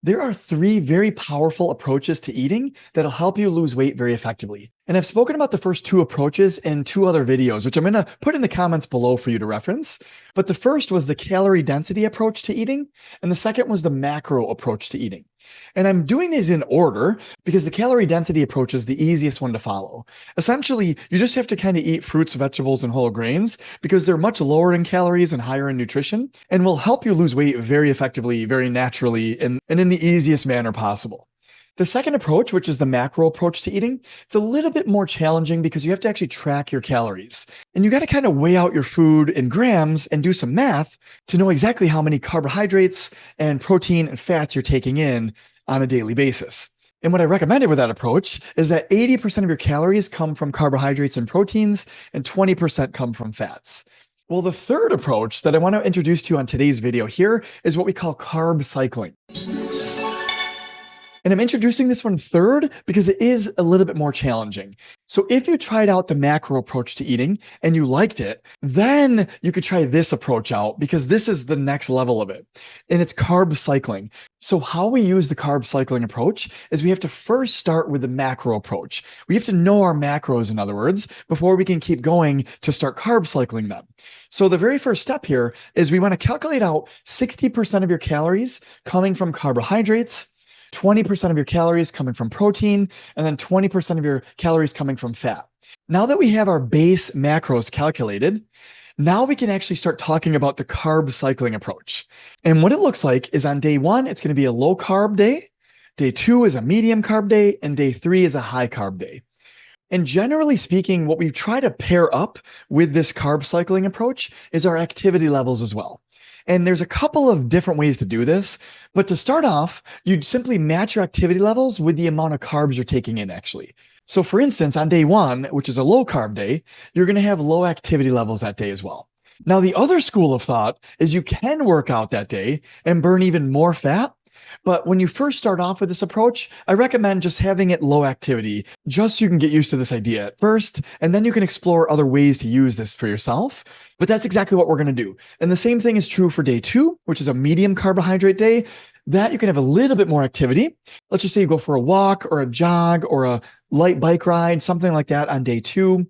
There are three very powerful approaches to eating that'll help you lose weight very effectively. And I've spoken about the first two approaches in two other videos, which I'm going to put in the comments below for you to reference. But the first was the calorie density approach to eating, and the second was the macro approach to eating. And I'm doing these in order because the calorie density approach is the easiest one to follow. Essentially, you just have to kind of eat fruits, vegetables, and whole grains because they're much lower in calories and higher in nutrition and will help you lose weight very effectively, very naturally, and in the easiest manner possible. The second approach, which is the macro approach to eating, it's a little bit more challenging because you have to actually track your calories. And you got to kind of weigh out your food in grams and do some math to know exactly how many carbohydrates and protein and fats you're taking in on a daily basis. And what I recommended with that approach is that 80% of your calories come from carbohydrates and proteins and 20% come from fats. Well, the third approach that I want to introduce to you on today's video here is what we call carb cycling. And I'm introducing this one third because it is a little bit more challenging. So if you tried out the macro approach to eating and you liked it, then you could try this approach out because this is the next level of it. And it's carb cycling. So how we use the carb cycling approach is we have to first start with the macro approach. We have to know our macros, in other words, before we can keep going to start carb cycling them. So the very first step here is we want to calculate out 60% of your calories coming from carbohydrates, 20% of your calories coming from protein, and then 20% of your calories coming from fat. Now that we have our base macros calculated, now we can actually start talking about the carb cycling approach. And what it looks like is on day one, it's going to be a low carb day. Day two is a medium carb day, and day three is a high carb day. And generally speaking, what we try to pair up with this carb cycling approach is our activity levels as well. And there's a couple of different ways to do this. But to start off, you'd simply match your activity levels with the amount of carbs you're taking in, actually. So for instance, on day one, which is a low carb day, you're going to have low activity levels that day as well. Now, the other school of thought is you can work out that day and burn even more fat. But when you first start off with this approach, I recommend just having it low activity, just so you can get used to this idea at first, and then you can explore other ways to use this for yourself. But that's exactly what we're going to do. And the same thing is true for day two, which is a medium carbohydrate day, that you can have a little bit more activity. Let's just say you go for a walk or a jog or a light bike ride, something like that on day two.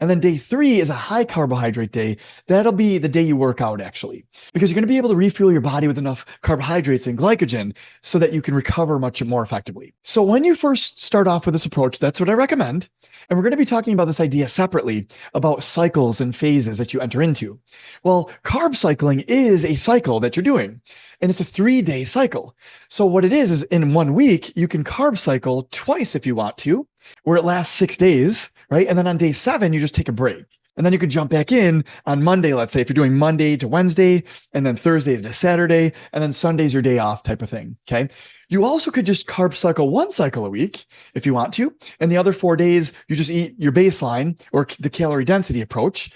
And then day three is a high carbohydrate day. That'll be the day you work out, actually, because you're going to be able to refuel your body with enough carbohydrates and glycogen so that you can recover much more effectively. So when you first start off with this approach, that's what I recommend. And we're going to be talking about this idea separately about cycles and phases that you enter into. Well, carb cycling is a cycle that you're doing, and it's a 3-day cycle. So what it is in 1 week, you can carb cycle twice if you want to, where it lasts 6 days, right? And then on day 7, you just take a break. And then you could jump back in on Monday, let's say, if you're doing Monday to Wednesday, and then Thursday to Saturday, and then Sunday's your day off type of thing, okay? You also could just carb cycle 1 cycle a week if you want to, and the other 4 days, you just eat your baseline or the calorie density approach.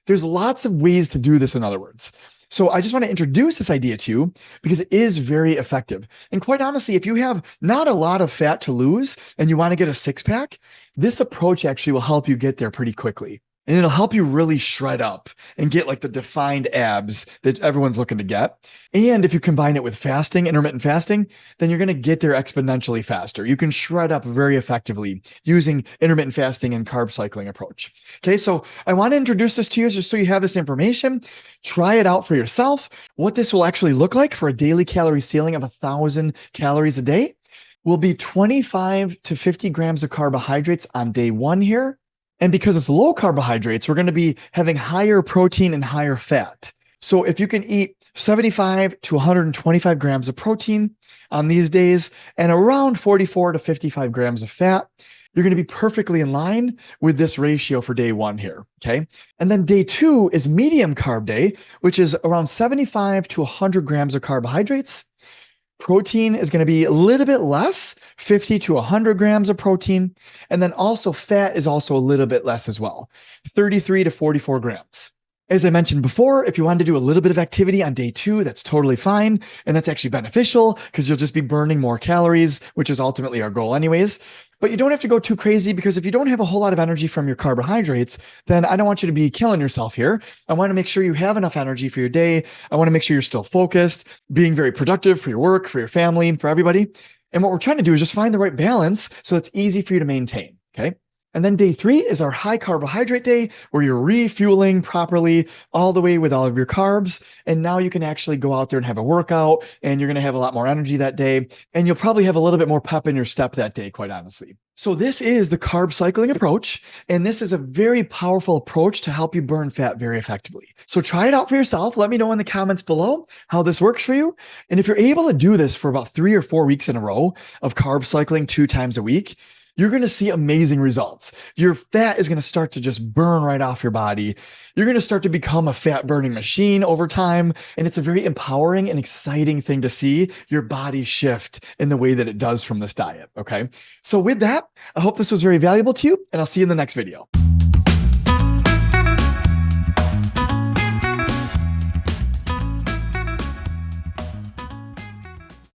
There's lots of ways to do this, in other words. So I just want to introduce this idea to you because it is very effective. And quite honestly, if you have not a lot of fat to lose and you want to get a six-pack, this approach actually will help you get there pretty quickly. And it'll help you really shred up and get like the defined abs that everyone's looking to get. And if you combine it with fasting, intermittent fasting, then you're going to get there exponentially faster. You can shred up very effectively using intermittent fasting and carb cycling approach. Okay, so I want to introduce this to you just so you have this information. Try it out for yourself. What this will actually look like for a daily calorie ceiling of 1,000 calories a day will be 25 to 50 grams of carbohydrates on day one here. And because it's low carbohydrates, we're going to be having higher protein and higher fat. So if you can eat 75 to 125 grams of protein on these days and around 44 to 55 grams of fat, you're going to be perfectly in line with this ratio for day one here, okay? And then day two is medium carb day, which is around 75 to 100 grams of carbohydrates. Protein is going to be a little bit less, 50 to 100 grams of protein. And then also fat is also a little bit less as well, 33 to 44 grams. As I mentioned before, if you wanted to do a little bit of activity on day two, that's totally fine. And that's actually beneficial because you'll just be burning more calories, which is ultimately our goal anyways. But you don't have to go too crazy, because if you don't have a whole lot of energy from your carbohydrates, then I don't want you to be killing yourself here. I want to make sure you have enough energy for your day. I want to make sure you're still focused, being very productive for your work, for your family, for everybody. And what we're trying to do is just find the right balance so it's easy for you to maintain. Okay. And then day 3 is our high carbohydrate day, where you're refueling properly all the way with all of your carbs. And now you can actually go out there and have a workout, and you're going to have a lot more energy that day. And you'll probably have a little bit more pep in your step that day, quite honestly. So this is the carb cycling approach. And this is a very powerful approach to help you burn fat very effectively. So try it out for yourself. Let me know in the comments below how this works for you. And if you're able to do this for about 3 or 4 weeks in a row of carb cycling 2 times a week, you're going to see amazing results. Your fat is going to start to just burn right off your body. You're going to start to become a fat burning machine over time. And it's a very empowering and exciting thing to see your body shift in the way that it does from this diet. Okay. So with that, I hope this was very valuable to you, and I'll see you in the next video.